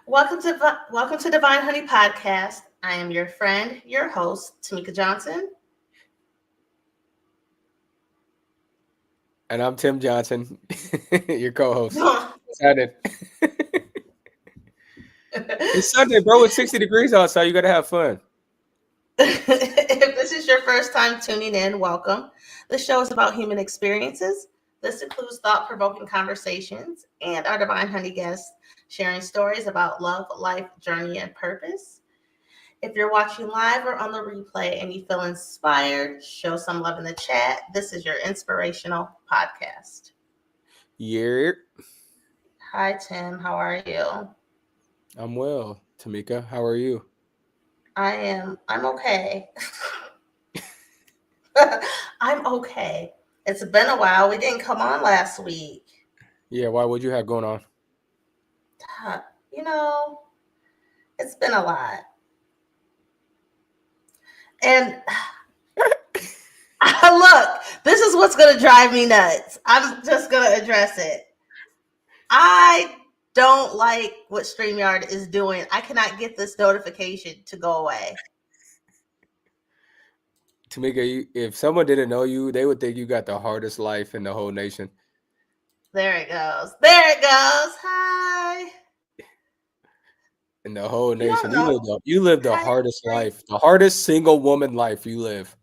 Welcome to Divine Honey Podcast. I am your friend, your host, Tamika Johnson. And I'm Tim Johnson, your co-host. Excited. It's Sunday, bro. It's 60 degrees outside. You gotta have fun. If this is your first time tuning in, welcome. The show is about human experiences. This includes thought-provoking conversations and our Divine Honey guests sharing stories about love, life, journey, and purpose. If you're watching live or on the replay and you feel inspired, show some love in the chat. This is your inspirational podcast. Yeah, Hi, Tim. How are you? I'm well. Tamika, how are you? I'm okay. I'm okay. It's been a while. We didn't come on last week. Yeah, why would you have going on? You know, it's been a lot. And look, this is what's going to drive me nuts. I'm just going to address it. I don't like what StreamYard is doing. I cannot get this notification to go away. Tamika, if someone didn't know you, they would think you got the hardest life in the whole nation. There it goes. There it goes. Hi. In the whole You don't nation. know. You live the Hi. hardest life, the hardest single woman life you live.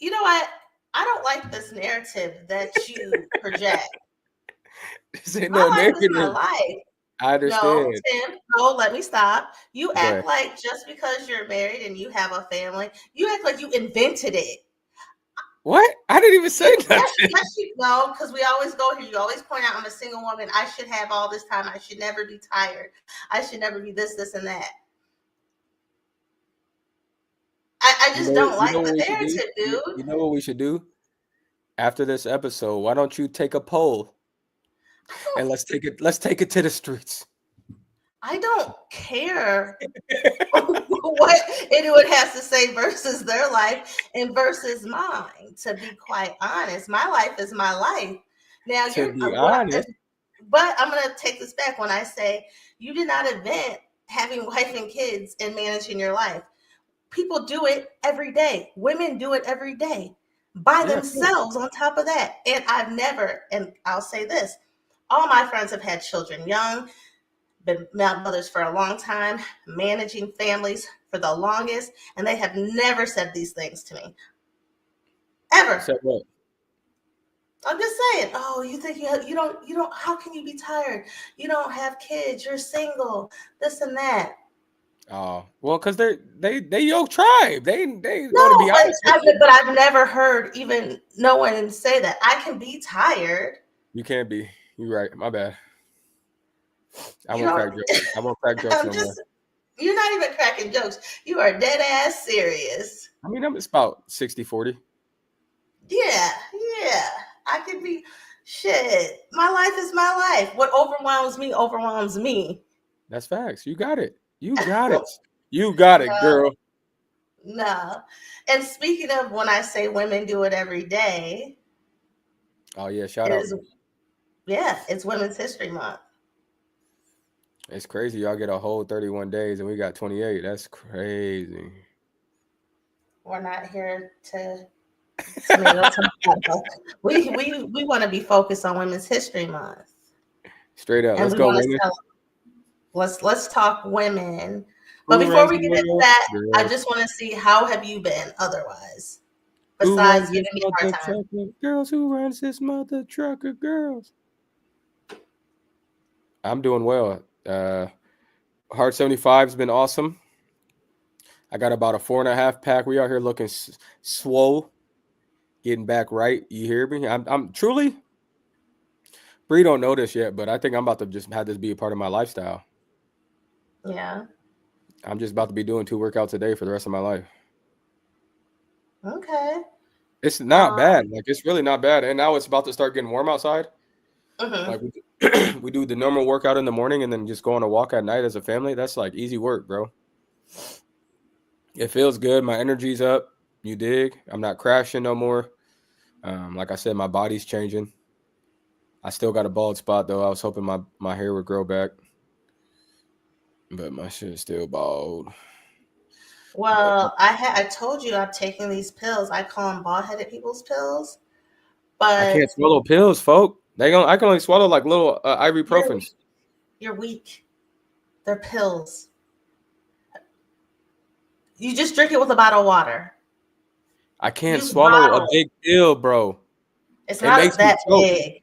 You know what? I don't like this narrative that you project. This ain't My no life is my negative. life. I understand. No, Tim, no, let me stop. You Go ahead. act like just because you're married and you have a family, you act like you invented it. What? I didn't even say nothing. Yes, you know, because we always go here. You always point out I'm a single woman. I should have all this time. I should never be tired. I should never be this, and that. I just don't like what the we should do? narrative, dude. You know what we should do? After this episode, why don't you take a poll and let's take it to the streets. I don't care what anyone has to say versus their life and versus mine. To be quite honest, my life is my life. Now To be honest, but I'm gonna take this back when I say you did not invent having wife and kids and managing your life. People do it every day. Women do it every day by themselves. On top of that, and I've never, and I'll say this: all my friends have had children young, been mothers for a long time, managing families for the longest, and they have never said these things to me. Ever. Said what? I'm just saying, oh, you think you don't, how can you be tired? You don't have kids, you're single, this and that. Oh, well, because they your tribe. They No, going to be honest with you. but I've never heard even no one say that. I can be tired. You can't be. You're right. My bad. I You won't don't, crack jokes. I won't crack jokes no more. You're not even cracking jokes. You are dead ass serious. I mean, it's about 60-40. Yeah. I can be shit. My life is my life. What overwhelms me. That's facts. You got it. You got it. You got it, girl. No. And speaking of when I say women do it every day. Oh, yeah. Shout out. Yeah, it's Women's History Month. It's crazy. Y'all get a whole 31 days and we got 28. That's crazy. We're not here to we want to be focused on Women's History Month. Straight up. Let's go, women. Let's talk women. But before we get into that, I just want to see, how have you been otherwise? Besides giving me a hard time. Girls, who runs this mother trucker girls? I'm doing well. Hard 75's been awesome. I got about a 4.5 pack. We out here looking swole, getting back right. You hear me? I'm truly. Bree don't know this yet, but I think I'm about to just have this be a part of my lifestyle. Yeah. I'm just about to be doing 2 workouts a day for the rest of my life. Okay. It's not bad. Like, it's really not bad. And now it's about to start getting warm outside. Like we do the normal workout in the morning and then just go on a walk at night as a family. That's like easy work, bro. It feels good. My energy's up. You dig? I'm not crashing no more. Like I said, my body's changing. I still got a bald spot though. I was hoping my hair would grow back. But my shit is still bald. Well, I told you I'm taking these pills. I call them bald headed people's pills, I but can't swallow pills, folk. I can only swallow like little you're ibuprofens. weak. You're weak. They're pills. You just drink it with a bottle of water. I can't Use swallow a bottles. big pill, bro. It's It not makes me that choke. big.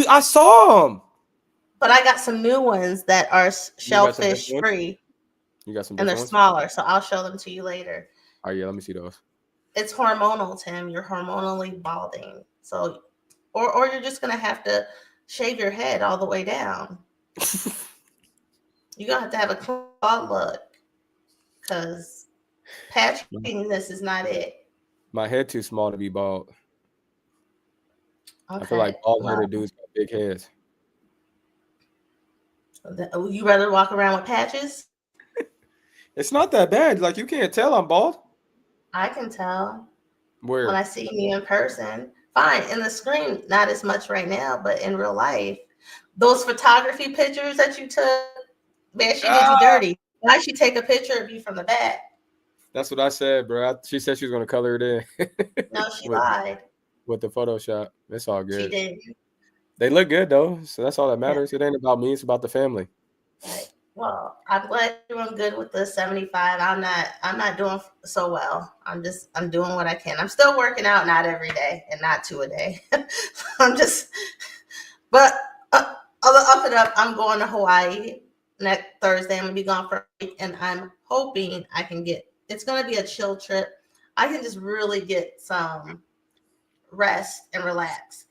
I saw them. But I got some new ones that are You got some shellfish different ones? free You got some and they're different ones? smaller. So I'll show them to you later. Oh yeah, let me see those. It's hormonal, Tim. You're hormonally balding. So, or you're just going to have to shave your head all the way down. You're going to have a clean look because patchiness is not it. My head too small to be bald. I feel like Okay. bald-headed Well, dudes got big heads. you rather walk around with patches? It's not that bad. Like you can't tell I'm bald. I can tell when Where? I see you in person. Fine. In the screen, not as much right now, but in real life, those photography pictures that you took, man, she did you Ah! dirty. Why she take a picture of you from the back? That's what I said, bro. She said she was gonna color it in No, she with lied. with the Photoshop. It's all She good. did. They look good though, so that's all that Yeah. matters. It ain't about me; it's about the family. Right. Well, I'm glad you're doing good with the 75. I'm not doing so well. I'm doing what I can. I'm still working out, not every day and not 2 a day. I'm just but I'll up it up. I'm going to Hawaii next Thursday. I'm gonna be gone for a week and I'm hoping I can get it's gonna be a chill trip. I can just really get some rest and relax.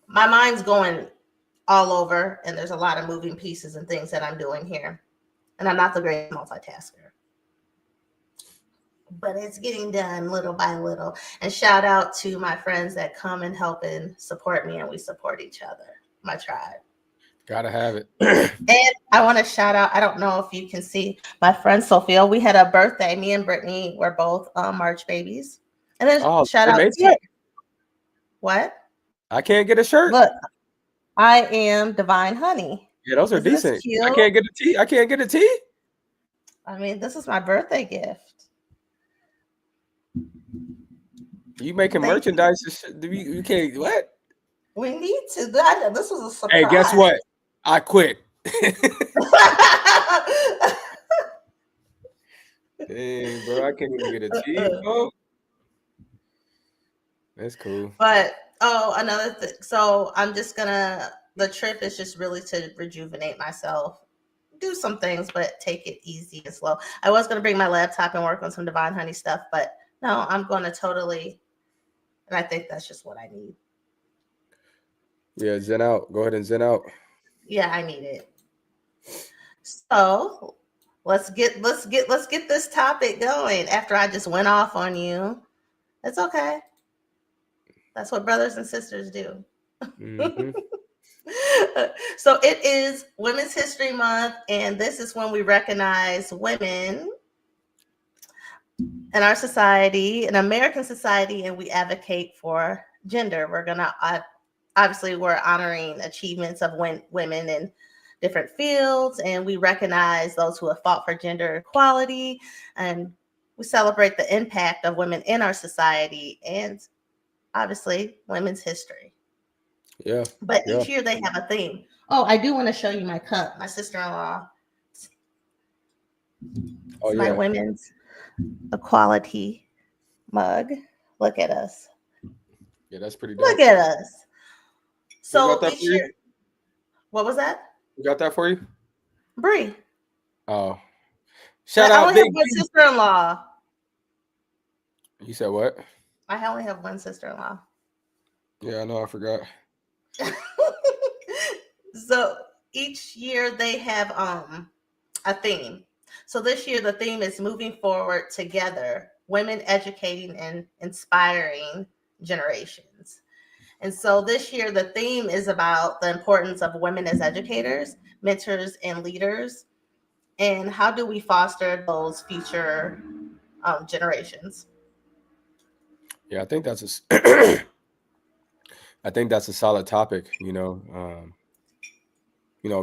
My mind's going all over and there's a lot of moving pieces and things that I'm doing here. And I'm not the great multitasker. But it's getting done little by little. And shout out to my friends that come and help and support me, and we support each other, my tribe. Gotta have it. And I want to shout out, I don't know if you can see my friend Sophia. We had a birthday. Me and Brittany were both March babies. And then Oh, shout it out made to it. what? I can't get a shirt. Look, I am Divine Honey. Yeah, those are Isn't this decent. I cute? can't get a tee. I can't get a tee. I mean, this is my birthday gift. You making Thank you. merchandise? You can't. What? We need to. This was a surprise. Hey, guess what? I quit. Dang, bro, I can't even get a tee, bro. That's cool. But another thing. So I'm just gonna. The trip is just really to rejuvenate myself, do some things, but take it easy and slow. I was gonna bring my laptop and work on some Divine Honey stuff, but no, I'm gonna totally. And I think that's just what I need. Yeah, zen out. Go ahead and zen out. Yeah, I need it. So let's get this topic going. After I just went off on you, it's okay. That's what brothers and sisters do. Mm-hmm. So it is Women's History Month, and this is when we recognize women in our society, in American society, and we advocate for gender. We're gonna obviously we're honoring achievements of women in different fields, and we recognize those who have fought for gender equality, and we celebrate the impact of women in our society, and obviously women's history. Yeah. But Yeah. each year they have a theme. Oh, I do want to show you my cup. My sister-in-law. Oh, It's yeah. my women's equality mug. Look at us. Yeah, that's pretty dope. Look at us. Who So got that each for you? year, what was that? Who got that for you? Bree. Oh, shout I out, only Big have one B. sister-in-law. You said what? I only have one sister-in-law. Yeah, I know. I forgot. So each year they have a theme. So this year the theme is moving forward together, women educating and inspiring generations. And so this year the theme is about the importance of women as educators, mentors, and leaders, and how do we foster those future generations. Yeah, I think that's a. I think that's a solid topic.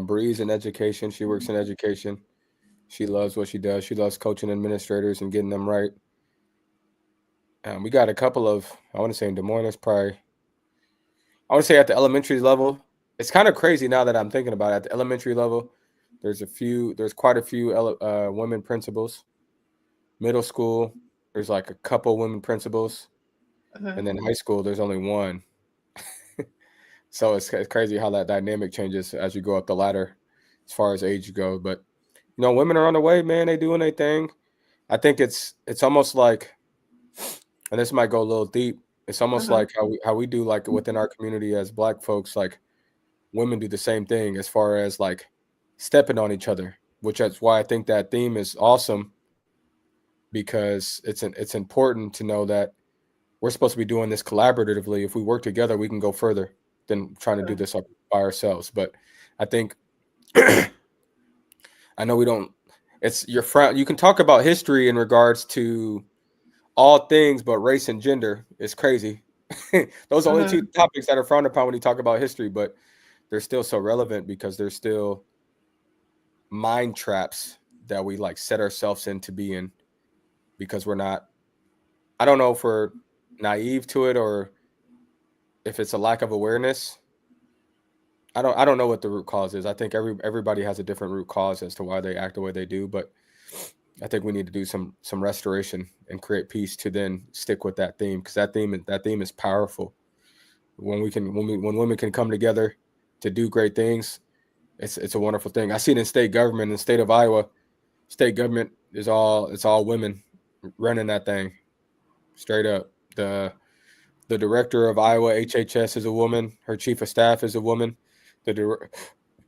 Bree's in education. She works in education. She loves what she does. She loves coaching administrators and getting them right. We got a couple of, I want to say in Des Moines, that's probably, I want to say at the elementary level. It's kind of crazy now that I'm thinking about it. At the elementary level, there's quite a few women principals. Middle school, there's like a couple women principals. And then high school, there's only one. So it's crazy how that dynamic changes as you go up the ladder as far as age go. But, women are on the way, man. They doing their thing. I think it's almost like, and this might go a little deep, it's almost like how we do like within our community as Black folks, like women do the same thing as far as like stepping on each other, which that's why I think that theme is awesome, because it's important to know that we're supposed to be doing this collaboratively. If we work together, we can go further than trying to do this by ourselves. But I think I know we don't. It's your friend. You can talk about history in regards to all things, but race and gender is crazy. Those are only two topics that are frowned upon when you talk about history, but they're still so relevant because they're still mind traps that we like set ourselves into being, because we're not. I don't know if we're naive to it or if it's a lack of awareness. I don't know what the root cause is. I think everybody has a different root cause as to why they act the way they do, but I think we need to do some restoration and create peace to then stick with that theme, because that theme is powerful. When women can come together to do great things, it's a wonderful thing. I see it in state government. In the state of Iowa, state government it's all women running that thing. Straight up. The director of Iowa HHS is a woman. Her chief of staff is a woman. The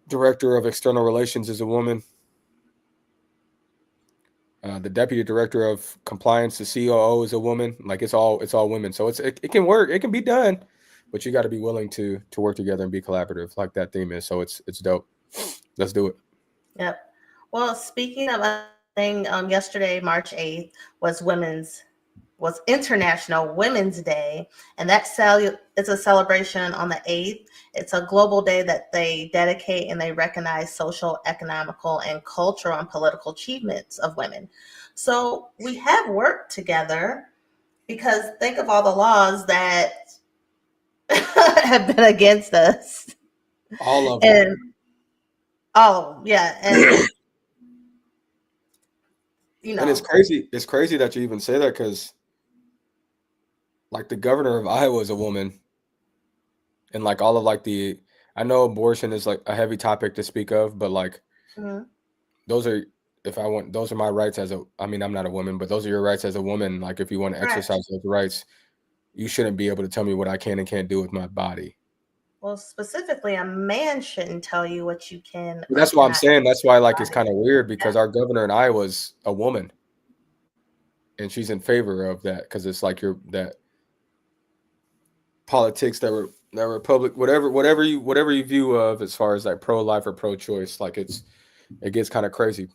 director of external relations is a woman. The deputy director of compliance, the COO, is a woman. Like it's all women. So it can work. It can be done, but you got to be willing to work together and be collaborative, like that theme is. So it's dope. Let's do it. Yep. Well, speaking of a thing, yesterday, March 8th, was International Women's Day, and it's a celebration on the 8th. It's a global day that they dedicate and they recognize social, economical, and cultural and political achievements of women. So we have worked together, because think of all the laws that have been against us. All of them. Oh, yeah. And and it's crazy. It's crazy that you even say that, because like the governor of Iowa is a woman, and like all of like I know abortion is like a heavy topic to speak of, but like those are my rights I'm not a woman, but those are your rights as a woman. Like if you want to exercise those rights, you shouldn't be able to tell me what I can and can't do with my body. Well, specifically, a man shouldn't tell you what you can. That's why I'm saying. That's why like it's kind of weird, because our governor in Iowa is a woman, and she's in favor of that, because it's like that politics that Republic, whatever you view of as far as like pro-life or pro-choice, like it gets kind of crazy.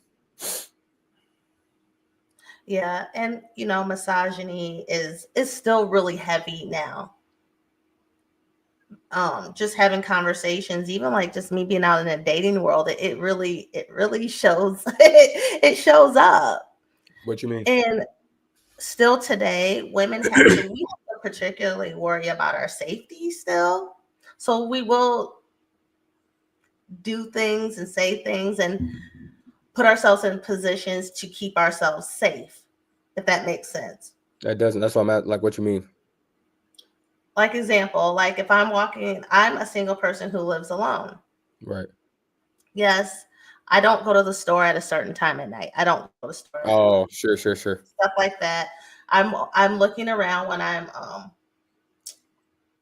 Yeah, and misogyny is still really heavy now. Just having conversations, even like just me being out in a dating world, it really shows it shows up. What you mean? And still today, we have to particularly worry about our safety still. So we will do things and say things and put ourselves in positions to keep ourselves safe, if that makes sense. That doesn't. That's what I'm at. Like, what you mean? Like example, like if I'm a single person who lives alone. Right. Yes. I don't go to the store at a certain time at night. I don't go to the store. Oh, sure. Stuff like that. I'm looking around when I'm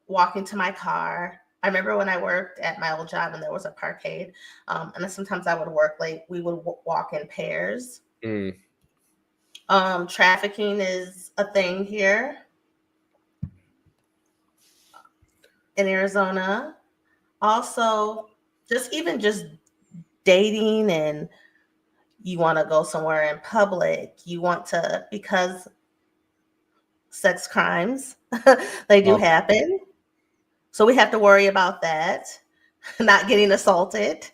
walking to my car. I remember when I worked at my old job and there was a parkade, and then sometimes I would work late. We would walk in pairs. Trafficking is a thing here in Arizona. Also, just dating, and you want to go somewhere in public. Because sex crimes, they do happen. So we have to worry about that, not getting assaulted.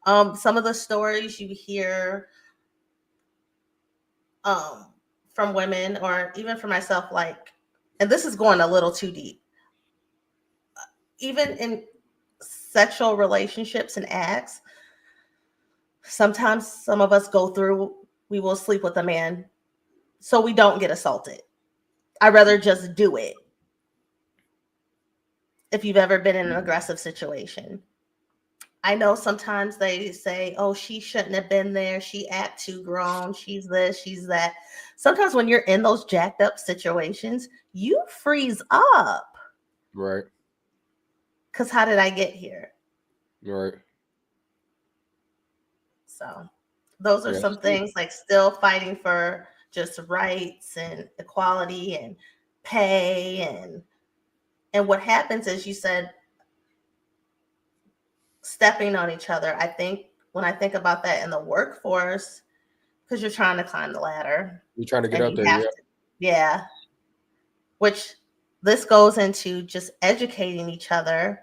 Some of the stories you hear from women, or even for myself, like, and this is going a little too deep, even in sexual relationships and acts, sometimes some of us we will sleep with a man so we don't get assaulted. I'd rather just do it. If you've ever been in an aggressive situation, I know sometimes they say, oh, she shouldn't have been there. She act too grown. She's this, she's that. Sometimes when you're in those jacked up situations, you freeze up. Right. Because how did I get here? Right. So those are some things, like still fighting for just rights and equality and pay. And what happens is, you said, stepping on each other. I think when I think about that in the workforce, because you're trying to climb the ladder. You're trying to get and up you there, have yeah. to, yeah. Which this goes into just educating each other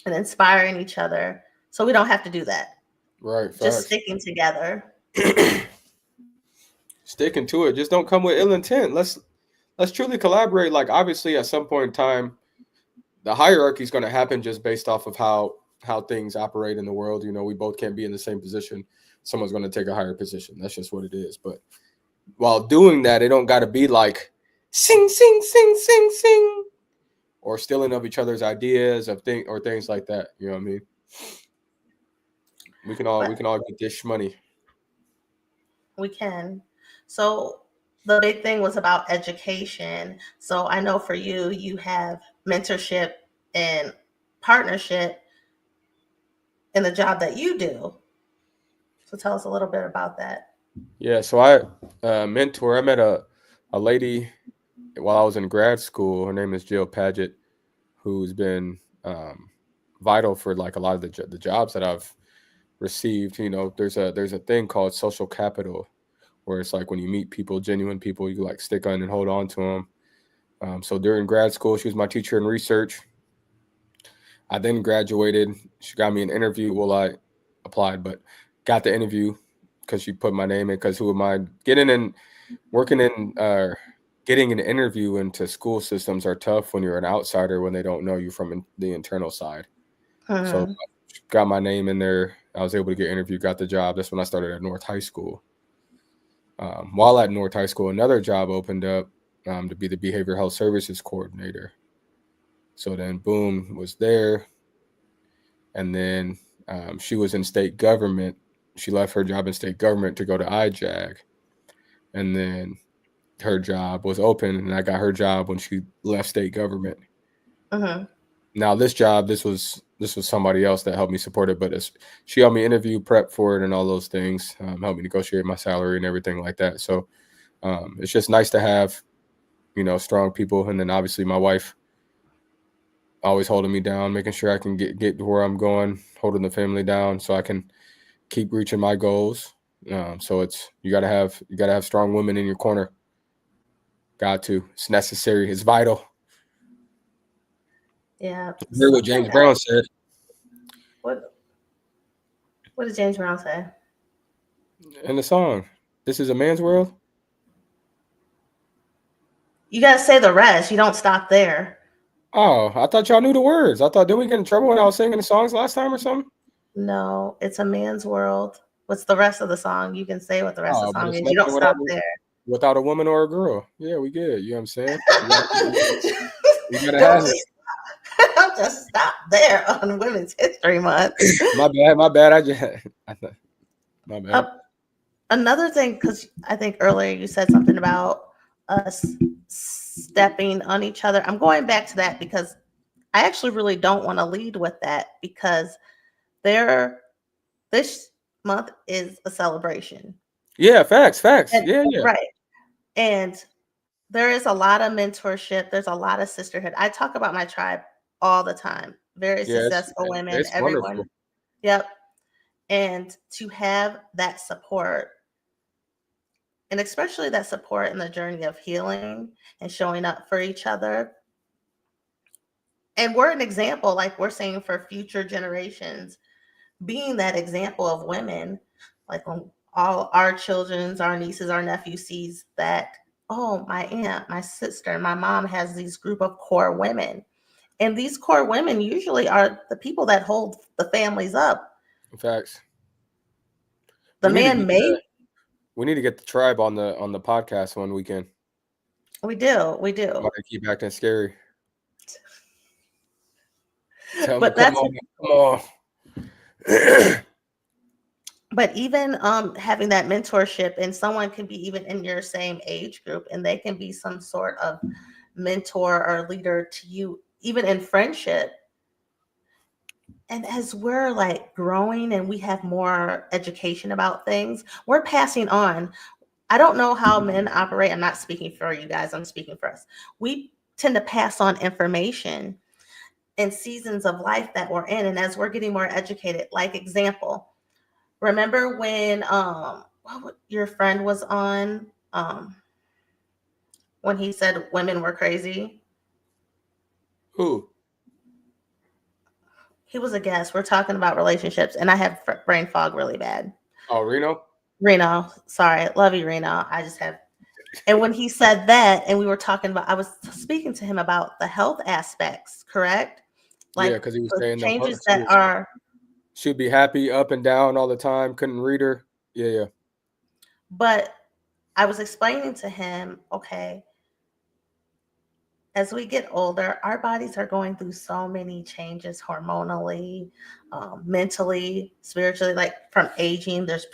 and inspiring each other, so we don't have to do that. Right. Facts. Just sticking together. Sticking to it. Just don't come with ill intent. Let's truly collaborate. Like, obviously, at some point in time, the hierarchy is going to happen just based off of how things operate in the world. You know, we both can't be in the same position. Someone's going to take a higher position. That's just what it is. But while doing that, it don't got to be like sing, sing, sing, sing, sing, or stealing of each other's ideas of things like that. You know what I mean? We can all get this money. We can. So the big thing was about education. So I know for you, you have mentorship and partnership in the job that you do. So tell us a little bit about that. Yeah. So I mentor. I met a lady while I was in grad school. Her name is Jill Paget, who's been vital for like a lot of the jobs that I've received. You know, there's a thing called social capital, where it's like when you meet people, genuine people, you like stick on and hold on to them. So during grad school, she was my teacher in research. I then graduated. She got me an interview. Well, I applied, but got the interview because she put my name in. Because who am I? Working in, getting an interview into school systems are tough when you're an outsider, when they don't know you from the internal side. So got my name in there. I was able to get interviewed, got the job. That's when I started at North High School. While at North High School, another job opened up to be the behavioral health services coordinator. So then, boom, was there. And then she was in state government. She left her job in state government to go to IJAG. And then her job was open, and I got her job when she left state government. Now this job, this was somebody else that helped me support it, but she helped me interview, prep for it, and all those things, helped me negotiate my salary and everything like that. So it's just nice to have, you know, strong people. And then obviously my wife always holding me down, making sure I can get to where I'm going, holding the family down so I can keep reaching my goals. So you gotta have strong women in your corner. Got to. It's necessary. It's vital. Yeah. Hear what James Brown said. What did James Brown say? In the song, "This is a man's world." You gotta say the rest. You don't stop there. Oh, I thought y'all knew the words. I thought, did we get in trouble when I was singing the songs last time or something? No, it's a man's world. What's the rest of the song? You can say what the rest of the But song it's is. You don't stop there. without a woman or a girl. Yeah, we good. You know what I'm saying? You gotta Don't have it. don't just stop there on Women's History Month. My bad. My bad. My bad. Another thing, because I think earlier you said something about us stepping on each other. I'm going back to that because I actually really don't want to lead with that, because this month is a celebration. Yeah, facts. Yeah. Right. And there is a lot of mentorship. There's a lot of sisterhood. I talk about my tribe all the time. Very successful women, it's everyone. wonderful. Yep. And to have that support, and especially that support in the journey of healing and showing up for each other. And we're an example, like we're saying, for future generations, being that example of women. Like when all our children's, our nieces, our nephews sees that, oh, my aunt, my sister, my mom has these group of core women. And these core women usually are the people that hold the families up. Facts. The man may. We need to get the tribe on the podcast one weekend. We do. Why they keep acting scary? Tell them, But come that's on. but even having that mentorship, and someone can be even in your same age group, and they can be some sort of mentor or leader to you, even in friendship. And as we're like growing and we have more education about things, we're passing on. I don't know how men operate. I'm not speaking for you guys, I'm speaking for us. We tend to pass on information in seasons of life that we're in. And as we're getting more educated, like example, remember when your friend was on when he said women were crazy? Who? He was a guest. We're talking about relationships, and I have brain fog really bad. Oh, Reno? Reno, sorry. Love you, Reno. I just have. And when he said that, and we were talking about, I was speaking to him about the health aspects, correct? Yeah, Like because he was the saying changes that are. she'd be happy up and down all the time, couldn't read her. Yeah. But I was explaining to him, okay, as we get older, our bodies are going through so many changes hormonally, mentally, spiritually, like from aging, there's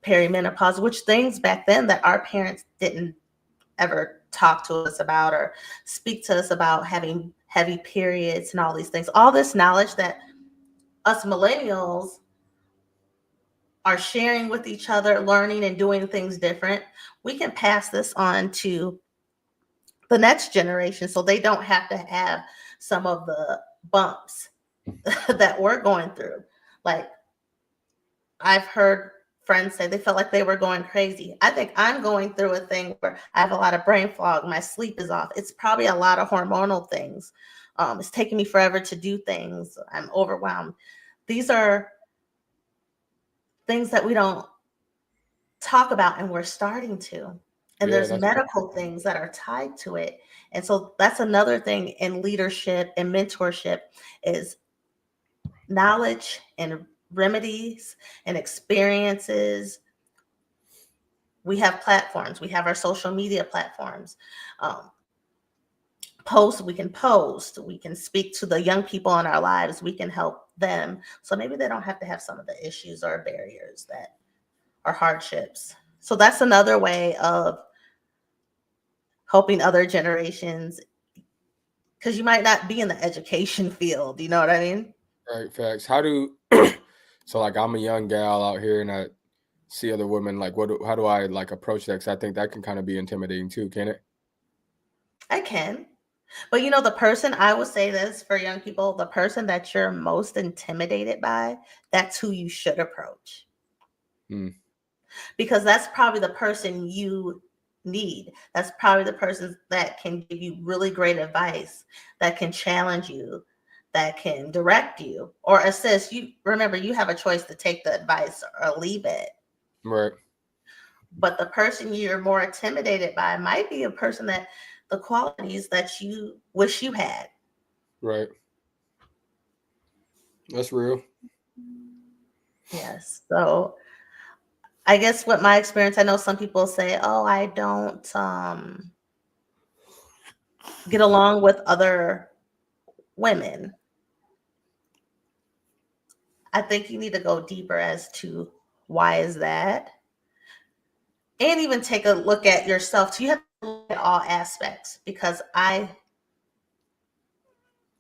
perimenopause, which things back then that our parents didn't ever talk to us about or speak to us about, having heavy periods and all these things. All this knowledge that us millennials are sharing with each other, learning and doing things different, we can pass this on to the next generation so they don't have to have some of the bumps that we're going through. Like, I've heard friends say they felt like they were going crazy. I think I'm going through a thing where I have a lot of brain fog. My sleep is off. It's probably a lot of hormonal things. It's taking me forever to do things. I'm overwhelmed. These are things that we don't talk about, and we're starting to. And Yeah, there's that's medical things that are tied to it. And so that's another thing in leadership and mentorship is knowledge and remedies and experiences. We have platforms. We have our social media platforms. Um, we can post. We can speak to the young people in our lives. We can help them. So maybe they don't have to have some of the issues or barriers that are hardships. So that's another way of helping other generations, because you might not be in the education field. You know what I mean? right. Facts. How do so like I'm a young gal out here and I see other women, like how do I like approach that? Because I think that can kind of be intimidating too, can it? I can. But you know, the person, I would say this for young people, the person that you're most intimidated by, that's who you should approach. Because that's probably the person you need. That's probably the person that can give you really great advice, that can challenge you, that can direct you or assist you. Remember, you have a choice to take the advice or leave it. Right. But the person you're more intimidated by might be a person that the qualities that you wish you had. Right. That's real. Yes. So I guess with my experience, I know some people say, oh, I don't get along with other women. I think you need to go deeper as to why is that, and even take a look at yourself. So you have to look at all aspects, because I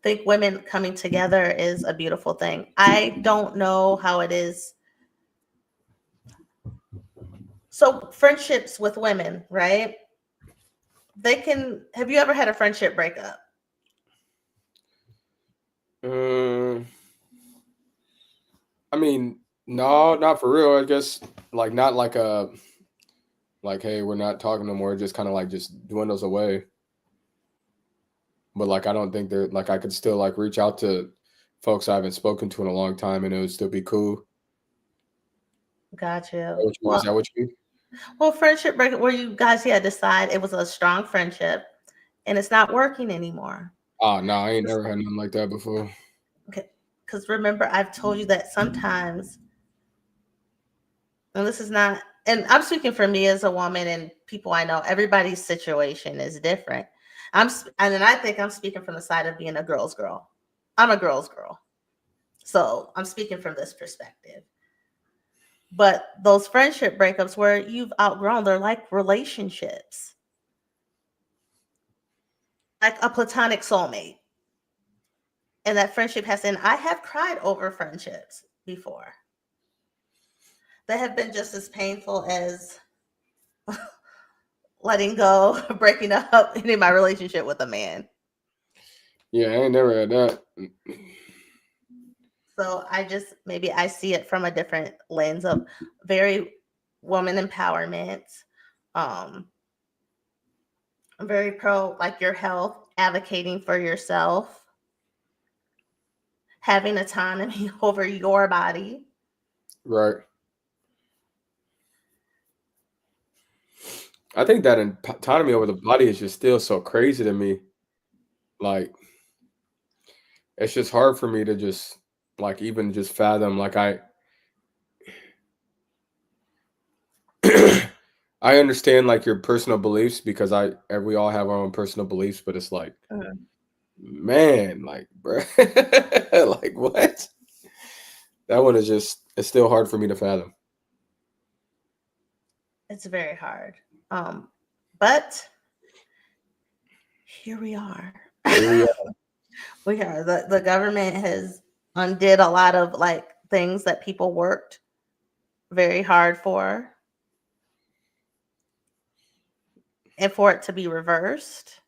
think women coming together is a beautiful thing. I don't know how it is. So friendships with women, right? Have you ever had a friendship breakup? I mean, no, not for real. I guess like not like hey, we're not talking no more. Just kind of like just dwindles away. But like I don't think they're like I could still like reach out to folks I haven't spoken to in a long time and it would still be cool. Got you. Is that what you mean? Well, friendship break where you guys had decide it was a strong friendship and it's not working anymore. Oh no, I ain't never had nothing like that before. Okay. Because remember, I've told you that sometimes, and this is not, and I'm speaking for me as a woman and people I know, everybody's situation is different. And then I think I'm speaking from the side of being a girl's girl. I'm a girl's girl. So I'm speaking from this perspective. But those friendship breakups where you've outgrown, they're like relationships, like a platonic soulmate. And that friendship has, and I have cried over friendships before that have been just as painful as letting go, breaking up, ending my relationship with a man. Yeah, I ain't never had that. So maybe I see it from a different lens of very woman empowerment. Um, I'm very pro like your health, advocating for yourself, having autonomy over your body. Right. I think that autonomy over the body is just still so crazy to me. Like, it's just hard for me to just like even just fathom. Like I understand like your personal beliefs because we all have our own personal beliefs, but it's like, man, like, bro, like what? That one is just, it's still hard for me to fathom. It's very hard. But here we are. Here we are. We are. The government has undid a lot of like things that people worked very hard for, and for it to be reversed.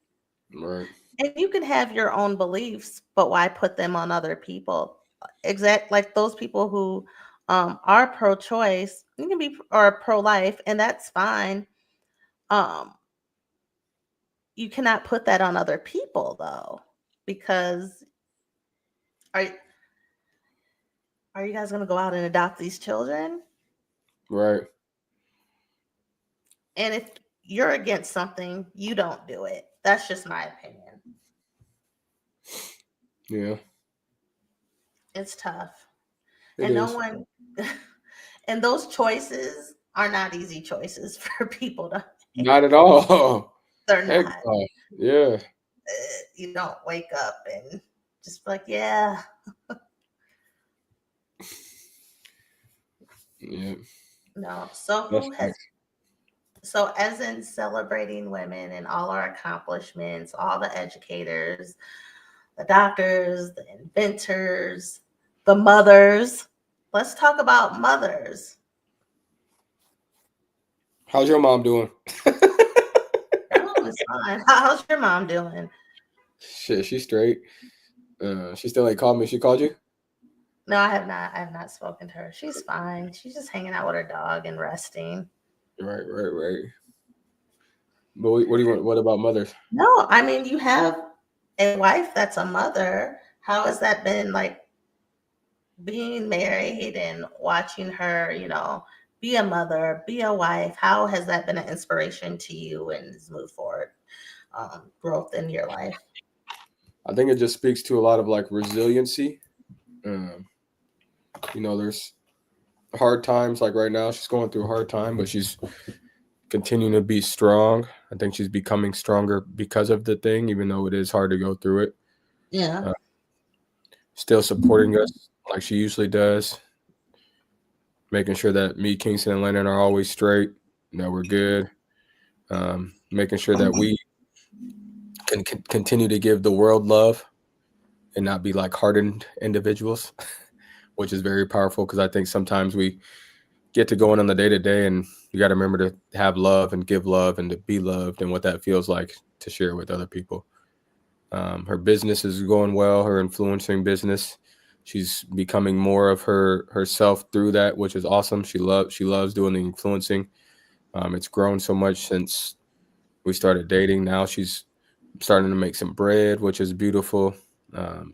Right. And you can have your own beliefs, but why put them on other people? Exact like those people who are pro-choice, you can be or pro-life, and that's fine. Um, you cannot put that on other people though, because are are you guys gonna go out and adopt these children? Right. And if you're against something, you don't do it. That's just my opinion. Yeah. It's tough. It And no is. one and those choices are not easy choices for people to make. Not at all. They're Heck not. no. Yeah. You don't wake up and just be like, yeah. Yeah. No. So That's who has so as in celebrating women and all our accomplishments, all the educators, the doctors, the inventors, the mothers. Let's talk about mothers. How's your mom doing? Your mom is fine. How's your mom doing? Shit, she's straight. She still ain't called me. She called you? No, I have not. I have not spoken to her. She's fine. She's just hanging out with her dog and resting. Right. But what do you want? What about mothers? No, I mean you have a wife that's a mother. How has that been like being married and watching her, be a mother, be a wife? How has that been an inspiration to you and has moved forward growth in your life? I think it just speaks to a lot of like resiliency. There's hard times. Like right now, she's going through a hard time, but she's continuing to be strong. I think she's becoming stronger because of the thing, even though it is hard to go through it. Yeah. Still supporting us like she usually does. Making sure that me, Kingston, and Lennon are always straight, that we're good. Making sure that we can continue to give the world love and not be like hardened individuals, which is very powerful because I think sometimes we get to going on the day to day and you got to remember to have love and give love and to be loved and what that feels like to share with other people. Her business is going well, her influencing business. She's becoming more of herself through that, which is awesome. She loves doing the influencing. It's grown so much since we started dating. Now she's starting to make some bread, which is beautiful.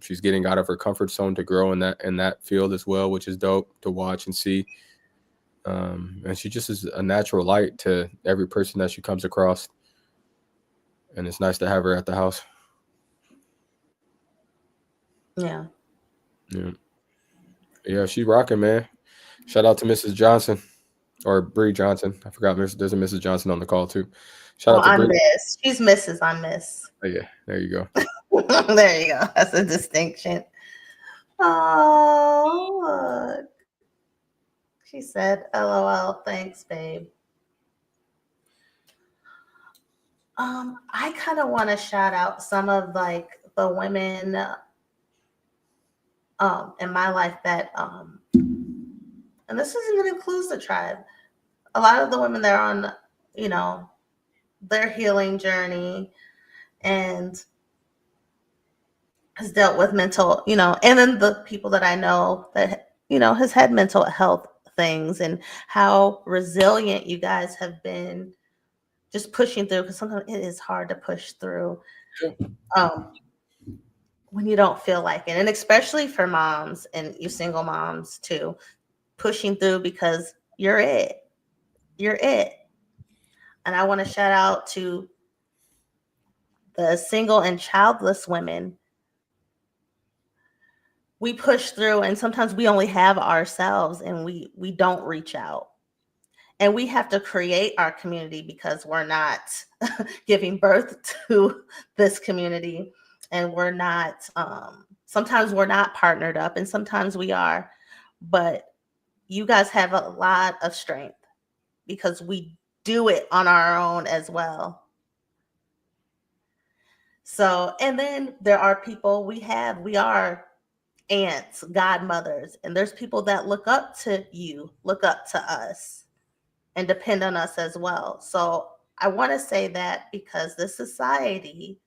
She's getting out of her comfort zone to grow in that field as well, which is dope to watch and see. And she just is a natural light to every person that she comes across. And it's nice to have her at the house. Yeah. Yeah. Yeah, she's rocking, man. Shout out to Mrs. Johnson or Bree Johnson. I forgot there's a Mrs. Johnson on the call too. Shout Oh, out to I'm Bree. Miss. She's Mrs. I'm Miss. Oh, yeah, there you go. There you go. That's a distinction. Oh, look. She said, LOL, thanks, babe. I kind of want to shout out some of like the women in my life that and this even includes the tribe. A lot of the women that are on, you know, their healing journey and has dealt with mental, and then the people that I know that, has had mental health things and how resilient you guys have been just pushing through, because sometimes it is hard to push through when you don't feel like it. And especially for moms and you single moms too, pushing through because you're it. You're it. And I want to shout out to the single and childless women. We push through, and sometimes we only have ourselves and we don't reach out. And we have to create our community because we're not giving birth to this community, and we're not sometimes we're not partnered up and sometimes we are. But you guys have a lot of strength because we do it on our own as well. So, and then there are people we are aunts, godmothers, and there's people that look up to you, look up to us, and depend on us as well. So I want to say that because this society,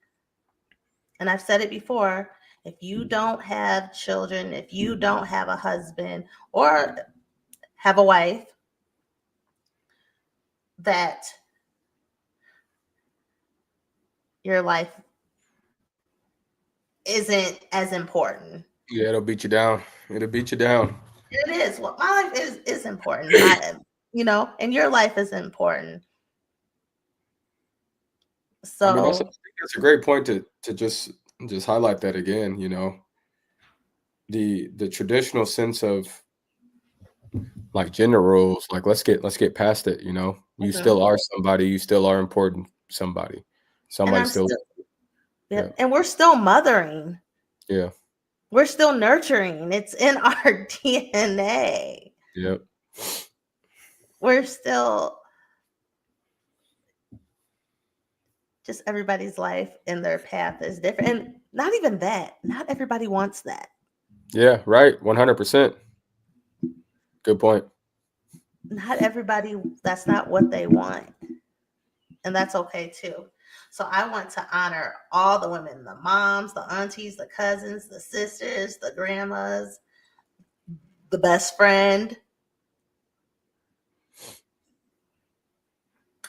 and I've said it before, if you don't have children, if you don't have a husband or have a wife, that your life isn't as important. Yeah, it'll beat you down. It'll beat you down. It is. Well, my life is important. And your life is important. I mean, I So think that's a great point to just highlight that again. The traditional sense of like gender roles, like let's get past it. You still are somebody. You still are important. Somebody I'm still. yeah. And we're still mothering. Yeah. We're still nurturing. It's in our DNA. Yep. We're still just everybody's life and their path is different. And not even that. Not everybody wants that. Yeah, right. 100%. Good point. Not everybody, that's not what they want. And that's okay too. So I want to honor all the women, the moms, the aunties, the cousins, the sisters, the grandmas, the best friend.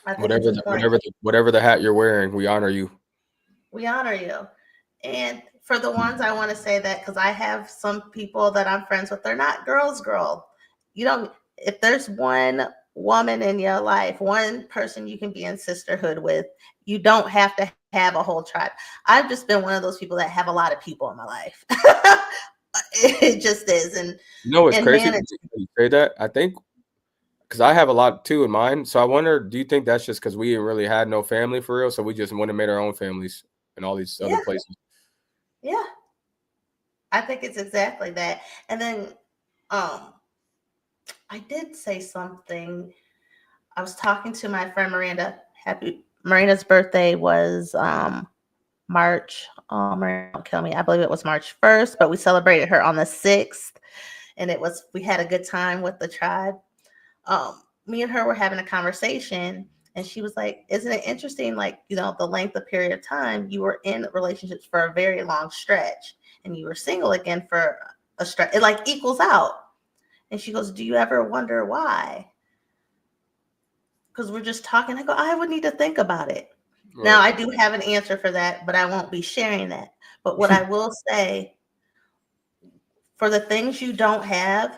I think it's important. Whatever the hat you're wearing, we honor you. We honor you. And for the ones, I want to say that because I have some people that I'm friends with, they're not girl. If there's one woman in your life, one person you can be in sisterhood with, you don't have to have a whole tribe. I've just been one of those people that have a lot of people in my life. It just is. And it's crazy you say that. I think because I have a lot too in mind. So I wonder, do you think that's just because we didn't really had no family for real? So we just went and made our own families in all these other places. Yeah. I think it's exactly that. And then I did say something. I was talking to my friend Miranda. Miranda's birthday was March. Oh, Miranda, don't kill me. I believe it was March 1st, but we celebrated her on the 6th. And we had a good time with the tribe. Me and her were having a conversation, and she was like, isn't it interesting, like, the length of period of time you were in relationships for a very long stretch and you were single again for a stretch, it like equals out. And she goes, do you ever wonder why? Because we're just talking. I go, I would need to think about it. Right. Now, I do have an answer for that, but I won't be sharing that. But what I will say, for the things you don't have,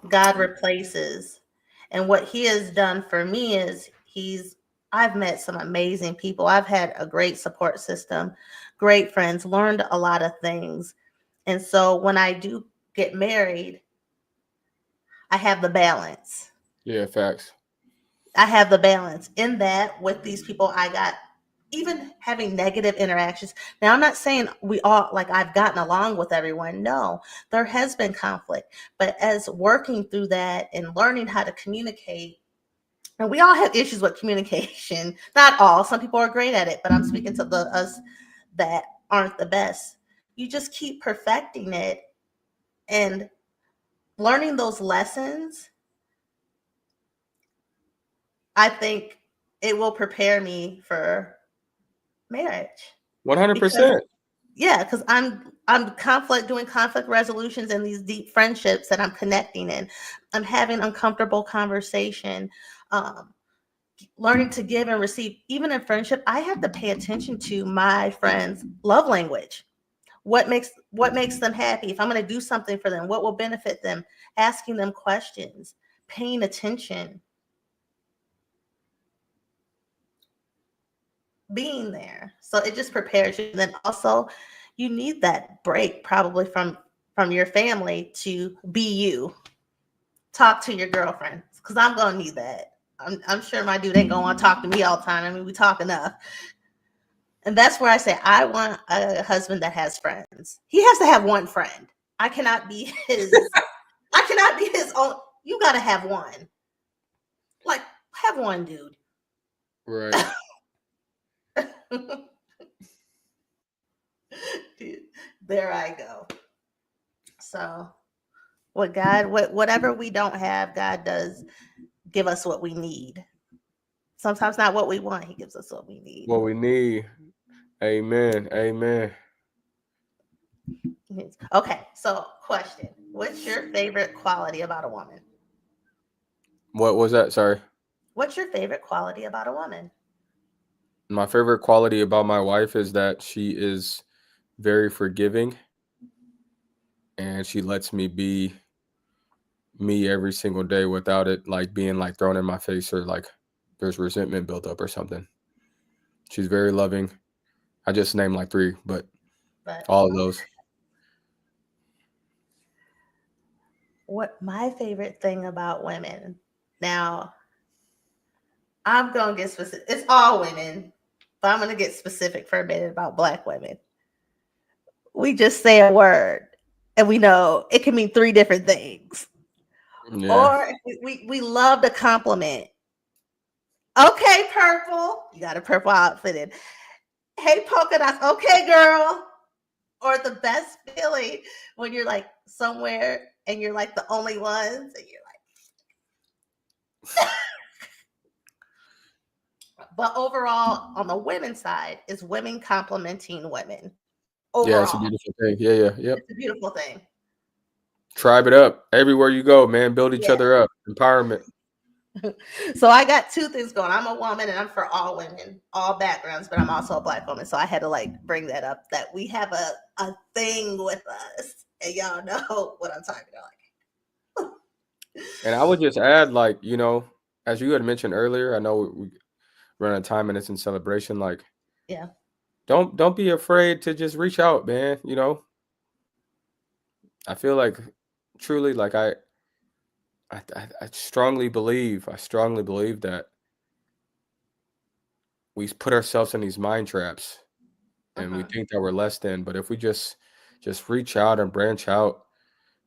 God replaces. And what he has done for me is I've met some amazing people. I've had a great support system, great friends, learned a lot of things. And so when I do get married, I have the balance. Yeah, facts. I have the balance in that with these people I got, even having negative interactions. Now, I'm not saying we all, like, I've gotten along with everyone. No, there has been conflict. But as working through that and learning how to communicate, and we all have issues with communication. Not all. Some people are great at it, but I'm speaking to the us that aren't the best. You just keep perfecting it and learning those lessons. I think it will prepare me for marriage. Because 100%. yeah, because I'm doing conflict resolutions and these deep friendships that I'm connecting in. I'm having uncomfortable conversation, um, learning to give and receive. Even in friendship, I have to pay attention to my friends' love language. What makes them happy? If I'm going to do something for them, what will benefit them? Asking them questions, paying attention, being there. So it just prepares you. And then also, you need that break probably from your family to be you. Talk to your girlfriend because I'm gonna need that. I'm sure my dude ain't gonna want to talk to me all the time. I mean, we talk enough, and that's where I say I want a husband that has friends. He has to have one friend. I cannot be his. I cannot be his own. You gotta have one. Like, have one, dude. Right. Dude, there I go. So whatever we don't have, God does give us what we need. Sometimes not what we want, he gives us what we need. What we need. Amen. Amen. Okay, so question. What's your favorite quality about a woman? What was that? Sorry. What's your favorite quality about a woman? My favorite quality about my wife is that she is very forgiving and she lets me be me every single day without it like being like thrown in my face or like there's resentment built up or something. She's very loving. I just named like three, but But all of those. what my favorite thing about women, now I'm gonna get specific. It's all women, but I'm gonna get specific for a minute about Black women. We just say a word and we know it can mean three different things. Yeah. Or we love the compliment. Okay, purple. You got a purple outfit in. Hey, polka dots. Okay, girl. Or the best feeling when you're like somewhere and you're like the only ones and you're like, but overall, on the women's side, is women complimenting women. Yeah, it's a Overall, beautiful thing. Yeah, yeah, yep. it's a beautiful thing. Tribe it up. Everywhere you go, man. Build each Yeah. other up. Empowerment. So I got two things going. I'm a woman and I'm for all women, all backgrounds, but I'm also a Black woman. So I had to like bring that up that we have a thing with us. And y'all know what I'm talking about. And I would just add, like, as you had mentioned earlier, I know we run out of time and it's in celebration. Like, Yeah. don't be afraid to just reach out, man. I feel like truly, like I strongly believe that we put ourselves in these mind traps and we Uh-huh. think that we're less than. But if we just reach out and branch out,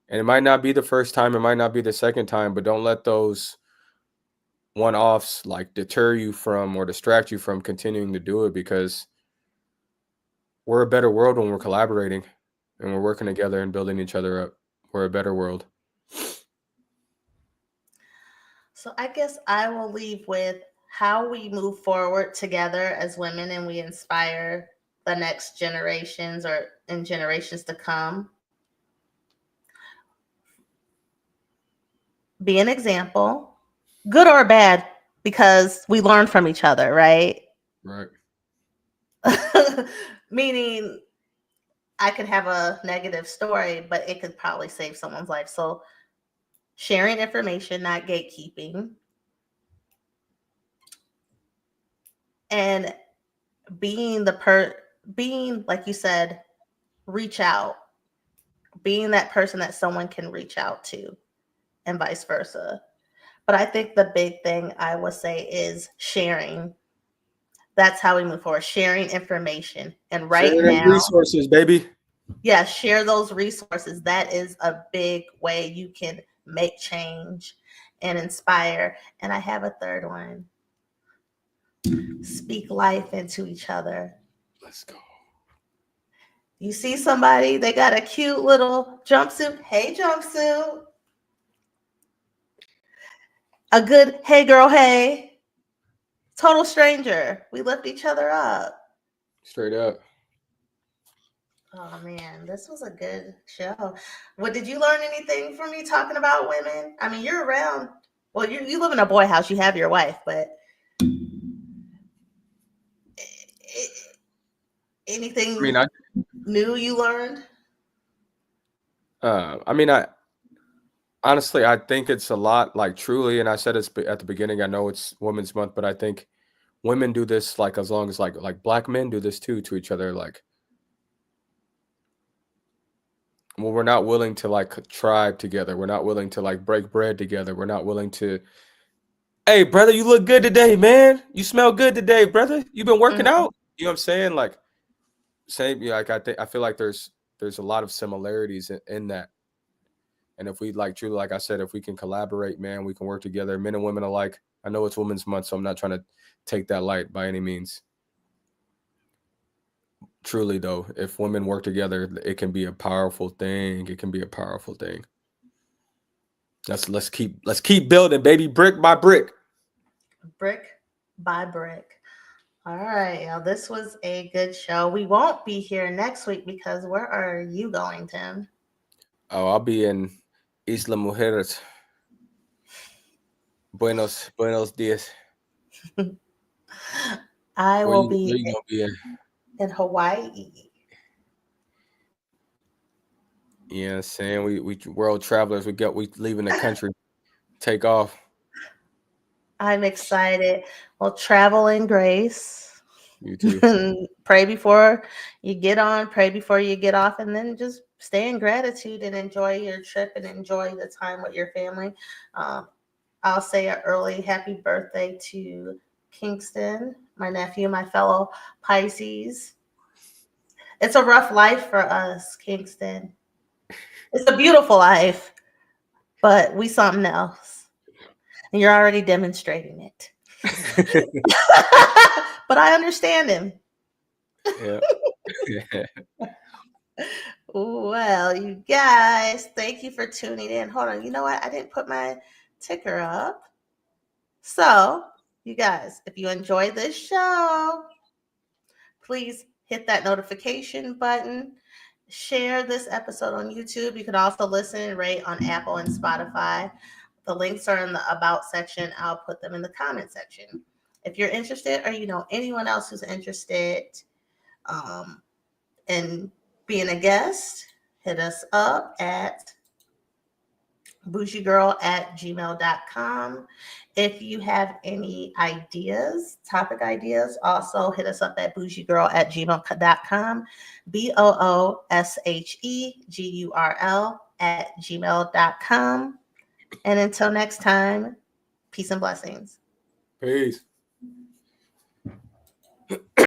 and it might not be the first time, it might not be the second time, but don't let those one-offs like deter you from or distract you from continuing to do it because we're a better world when we're collaborating and we're working together and building each other up. We're a better world. So I guess I will leave with how we move forward together as women and we inspire the next generations or in generations to come. Be an example, good or bad, because we learn from each other, right? Right. Meaning I could have a negative story, but it could probably save someone's life. So sharing information, not gatekeeping, and being being, like you said, reach out, being that person that someone can reach out to, and vice versa. But I think the big thing I would say is sharing. That's how we move forward, sharing information. And right Sharing now, resources, baby. yeah, share those resources. That is a big way you can make change and inspire. And I have a third one. Speak life into each other. Let's go. You see somebody, they got a cute little jumpsuit. Hey, jumpsuit. A good, hey, girl, hey. Total stranger. We lift each other up. Straight up. Oh man, this was a good show. What did you learn anything from me talking about women? I mean, you're around. Well, you live in a boy house. You have your wife, but anything I mean, I new you learned? I mean, I honestly, I think it's a lot like truly, and I said it's at the beginning. I know it's Women's Month, but I think women do this like as long as like black men do this too to each other. Like, well, we're not willing to like tribe together. We're not willing to like break bread together. We're not willing to. Hey, brother, you look good today, man. You smell good today, brother. You been working Mm-hmm. out. You know what I'm saying? Like, same. Yeah, like I feel like there's a lot of similarities in that. And if we like truly, like I said, if we can collaborate, man, we can work together, men and women alike. I know it's Women's Month, so I'm not trying to take that light by any means. Truly, though, if women work together, it can be a powerful thing. It can be a powerful thing. Let's keep building, baby, brick by brick. Brick by brick. All right, y'all. This was a good show. We won't be here next week because where are you going, Tim? Oh, I'll be in Isla Mujeres. Buenos dias. I will be Where you gonna be in? in Hawaii. Yeah, saying we world travelers. We leaving the country, take off. I'm excited. Well, travel in grace. You too. Pray before you get on, pray before you get off, and then just stay in gratitude and enjoy your trip and enjoy the time with your family. I'll say an early happy birthday to Kingston, my nephew, my fellow Pisces. It's a rough life for us, Kingston. It's a beautiful life, but we something else. And you're already demonstrating it. But I understand him. Yeah. Well, you guys, thank you for tuning in. Hold on. You know what? I didn't put my ticker up. So, you guys, if you enjoyed this show, please hit that notification button. Share this episode on YouTube. You can also listen and rate on Apple and Spotify. The links are in the About section. I'll put them in the comment section. If you're interested, or you know anyone else who's interested in being a guest, hit us up at bougiegirl@gmail.com. If you have any ideas, topic ideas, also hit us up at bougiegirl@gmail.com. BOOSHEGURL@gmail.com. And until next time, peace and blessings. Peace.